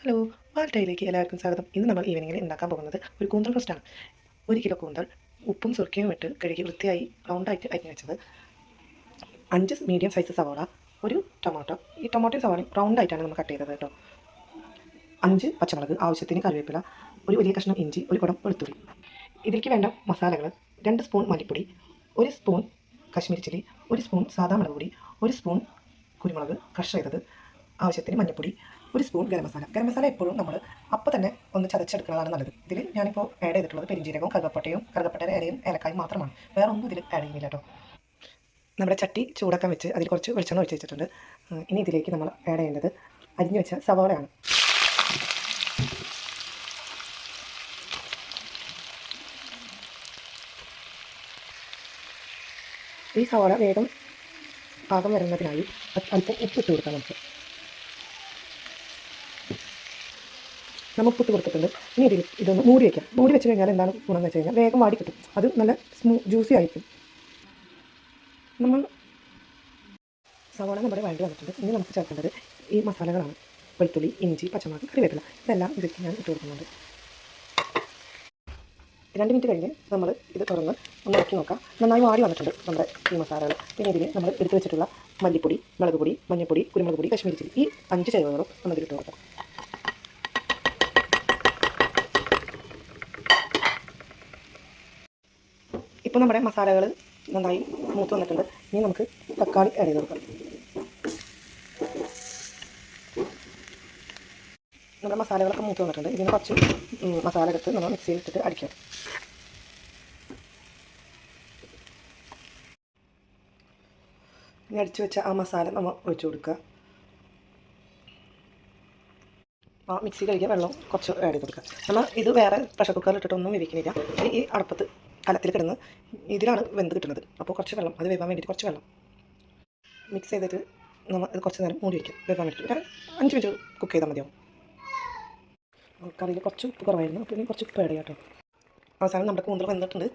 Hello, പാൽട്ടയിലേക്ക് എല്ലാവർക്കും സ്വാഗതം. ഇന്ന് നമ്മൾ ഈവനിങ്ങിൽ ഉണ്ടാക്കാൻ പോകുന്നത് ഒരു കൂന്തൽ റോസ്റ്റാണ്. 1 കിലോ കൂന്തൽ ഉപ്പും സുർക്കയും ഇട്ട് കഴുകി വൃത്തിയായി റൗണ്ടായിട്ട് അരിഞ്ഞ് വെച്ചത്, 5 മീഡിയം സൈസ് സവാള, ഒരു ടൊമാറ്റോ. ഈ ടൊമാറ്റോ സവാളയും റൗണ്ടായിട്ടാണ് നമ്മൾ കട്ട് ചെയ്തത് കേട്ടോ. 5 പച്ചമുളക്, ആവശ്യത്തിന് കറിവേപ്പില, ഒരു വലിയ കഷ്ണം ഇഞ്ചി, ഒരു കുടം വെളുത്തുള്ളി. ഇതിലേക്ക് വേണ്ട മസാലകൾ: 2 സ്പൂൺ മല്ലിപ്പൊടി, 1 സ്പൂൺ കശ്മീരി ചില്ലി, 1 സ്പൂൺ സാദാ മുളക് പൊടി, 1 സ്പൂൺ കുരുമുളക് ക്രഷ് ചെയ്തത്, ആവശ്യത്തിന് മഞ്ഞൾപ്പൊടി, 1 സ്പൂൺ ഗരം മസാല. ഗരം മസാല എപ്പോഴും നമ്മൾ അപ്പോൾ തന്നെ ഒന്ന് ചതച്ചെടുക്കുന്നതാണ് നല്ലത്. ഇതിൽ ഞാനിപ്പോൾ ആഡ് ചെയ്തിട്ടുള്ളത് പെരിഞ്ജീരകവും കറുകപ്പട്ടയുടെ ഇലയും ഏലക്കായും മാത്രമാണ്. വേറെ ഒന്നും ഇതിൽ ആഡ് ചെയ്യുന്നില്ല കേട്ടോ. നമ്മുടെ ചട്ടി ചൂടാക്കാൻ വെച്ച് അതിൽ കുറച്ച് വെളിച്ചെണ്ണ ഒഴിച്ച് വെച്ചിട്ടുണ്ട്. ഇനി ഇതിലേക്ക് നമ്മൾ ആഡ് ചെയ്യേണ്ടത് അരിഞ്ഞു വെച്ച സവാളയാണ്. ഈ സവാള വേഗം പാകം വരുന്നതിനായി അല്പം ഉപ്പിട്ട് കൊടുക്കാം. നമ്മൾ ഉപ്പിട്ട് കൊടുത്തിട്ടുണ്ട്. ഇനി ഇതൊന്ന് മൂടി വയ്ക്കാം. മൂടി വെച്ച് കഴിഞ്ഞാൽ എന്താണ് ഗുണം എന്ന് വെച്ച് കഴിഞ്ഞാൽ വേഗം വാടി കിട്ടും. അത് നല്ല ജ്യൂസി ആയിരിക്കും. നമ്മൾ സവാള നമ്മുടെ വഴണ്ടി വന്നിട്ടുണ്ട്. ഇനി നമുക്ക് ചേർക്കേണ്ടത് ഈ മസാലകളാണ്: വെളുത്തുള്ളി, ഇഞ്ചി, പച്ചമുളക്, കറിവേപ്പില. ഇതെല്ലാം ഇതിലേക്ക് ഞാൻ ഇട്ട് കൊടുക്കുന്നുണ്ട്. 2 മിനിറ്റ് കഴിഞ്ഞ് നമ്മൾ ഇത് തുറന്ന് ഒന്ന് ഇറക്കി നോക്കാം. നന്നായി വാടി വന്നിട്ടുണ്ട് നമ്മുടെ ഈ മസാലകൾ. പിന്നെ ഇതിൽ നമ്മൾ എടുത്ത് വെച്ചിട്ടുള്ള മല്ലിപ്പൊടി, മുളക് പൊടി, മഞ്ഞൾപ്പൊടി, കുരുമുളക് പൊടി, കശ്മീരി ചില്ലി, ഈ 5 ചേരുവകളും നമുക്കിട്ട് കൊടുക്കാം. ഇപ്പോൾ നമ്മുടെ മസാലകൾ നന്നായി മൂത്ത് വന്നിട്ടുണ്ട്. ഇനി നമുക്ക് തക്കാളി ആഡ് ചെയ്ത് കൊടുക്കാം. നമ്മുടെ മസാലകളൊക്കെ മൂത്ത് വന്നിട്ടുണ്ട്. ഇതിന് കുറച്ച് മസാല എടുത്ത് നമ്മൾ മിക്സിയിൽ ഇട്ടിട്ട് അടിക്കാം. ഇനി അടിച്ചു വെച്ച ആ മസാല നമ്മൾ ഒഴിച്ചു കൊടുക്കുക. ആ മിക്സി കഴുകിയ വെള്ളം കുറച്ച് ആഡ് ചെയ്ത് കൊടുക്കുക. നമ്മൾ ഇത് വേറെ പ്രഷർ കുക്കറിൽ ഇട്ടിട്ടൊന്നും വേവിക്കുന്നില്ല. ഈ അടുപ്പത്ത് കലത്തിൽ കിടന്ന് ഇതിലാണ് വെന്ത് കിട്ടുന്നത്. അപ്പോൾ കുറച്ച് വെള്ളം, അത് വേവാൻ വേണ്ടിയിട്ട് കുറച്ച് വെള്ളം മിക്സ് ചെയ്തിട്ട് നമ്മൾ ഇത് കുറച്ച് നേരം മൂടി വയ്ക്കും. വേവാൻ വേണ്ടിയിട്ട് 5 മിനിറ്റ് കുക്ക് ചെയ്താൽ മതിയാവും. കറിയിൽ കുറച്ച് ഉപ്പ് കുറവായിരുന്നു, അപ്പോൾ ഇനി കുറച്ച് ഉപ്പ് ആഡ് ചെയ്യാം കേട്ടോ. അവസാനം നമ്മുടെ കൂന്തൽ വെന്തിട്ടുണ്ട്.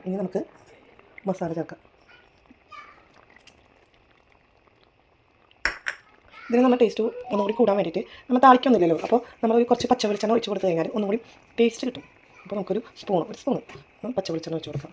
ഇനി നമുക്ക് മസാല ചേർക്കാം. ഇതിന് നമ്മൾ ടേസ്റ്റ് ഒന്നുകൂടി കൂടാൻ വേണ്ടിയിട്ട് നമ്മൾ താളിക്കൊന്നുമില്ലല്ലോ. അപ്പോൾ നമ്മൾ കുറച്ച് പച്ച വെളിച്ചെണ്ണ ഒഴിച്ച് കൊടുത്തു കഴിഞ്ഞാൽ ഒന്നുകൂടി ടേസ്റ്റ് കിട്ടും. അപ്പോൾ നമുക്കൊരു ഒരു സ്പൂൺ പച്ച വെളിച്ചെണ്ണ ഒഴിച്ച് കൊടുക്കാം.